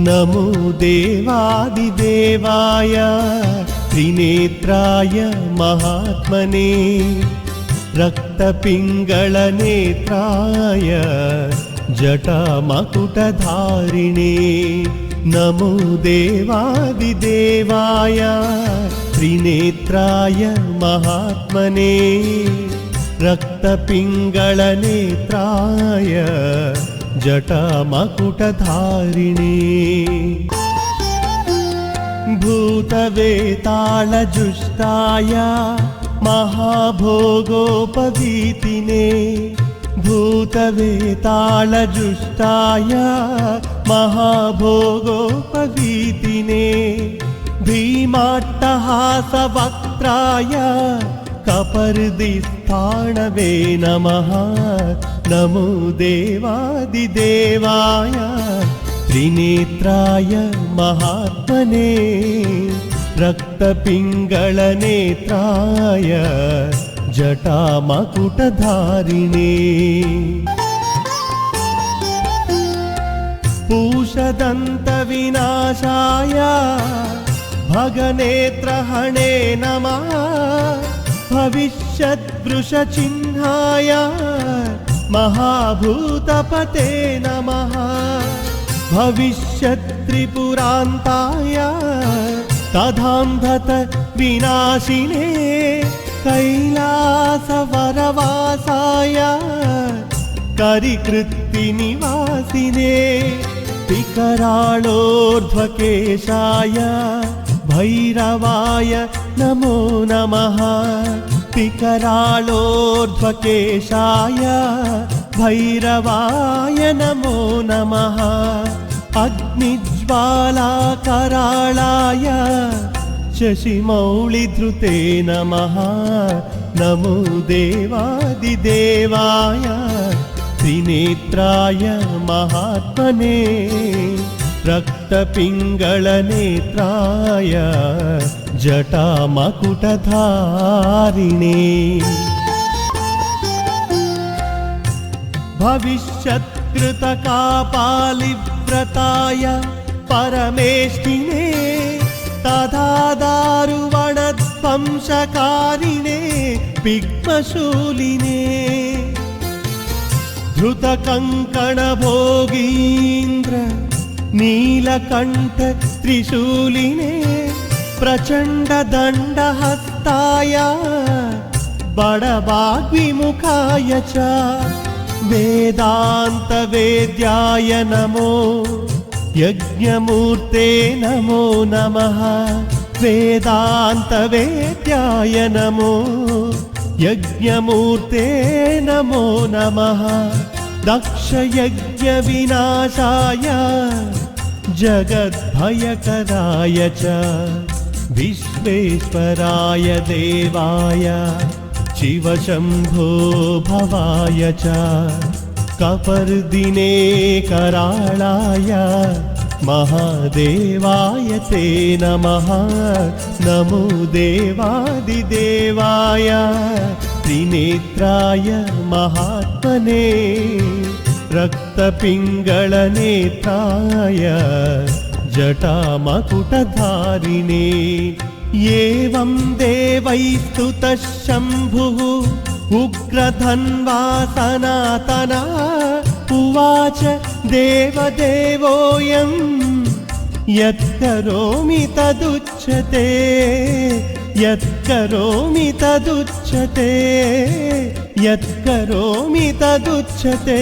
नमो देवादिदेवाय त्रिनेत्राय महात्मने रक्तपिङ्गलनेत्राय जटामकुटधारिणे नमो देवादिदेवाय त्रिनेत्राय महात्मने रक्तपिङ्गलनेत्राय जटामकुटधारिणे भूतवेतालजुष्टाय महाभोगोपवीतिने भूतवेतालजुष्टाय महाभोगोपवीतिने भीमाट्टहासवक्त्राय कपर्दिस्थाणवे नमः नमो देवादिदेवाय त्रिनेत्राय महात्मने रक्तपिङ्गलनेत्राय जटामकुटधारिणे पूषदन्तविनाशाय भगनेत्रहणे नमः भविष्यद्वृषचिह्नाय महाभूतपते नमः भविष्यत्त्रिपुरान्ताय तथान्धत विनाशिने कैलासवरवासाय करिकृत्तिनिवासिने पिकराळोर्ध्वकेशाय भैरवाय नमो नमः पिकराळोर्ध्वकेशाय भैरवाय नमो नमः अग्निज्वालाकराळाय शशिमौलिधृते नमः नमो देवादिदेवाय त्रिनेत्राय महात्मने रक्तपिङ्गलनेत्राय जटामकुटधारिणे भविष्यत्कृतकापालिव्रताय परमेष्टिने तथा दारुवणध्वंसकारिणे पिग्मशूलिने धृतकङ्कणभोगीन्द्र नीलकण्ठ त्रिशूलिने प्रचण्डदण्डहस्ताय बडवाग्विमुखाय च वेदान्तवेद्याय नमो यज्ञमूर्ते नमो नमः वेदान्तवेद्याय नमो यज्ञमूर्ते नमो नमः दक्षयज्ञविनाशाय जगद्भयकराय च विश्वेश्वराय देवाय शिवशम्भो भवाय च कपर्दिने कराळाय महादेवाय ते नमः नमो देवादिदेवाय त्रिनेत्राय महात्मने रक्तपिङ्गलनेत्राय जटामकुटधारिणे एवं देवैस्तुतः शम्भुः उग्रधन्वा सनातना उवाच देवदेवोऽयं यत्करोमि तदुच्यते यत्करोमि तदुच्यते यत्करोमि तदुच्यते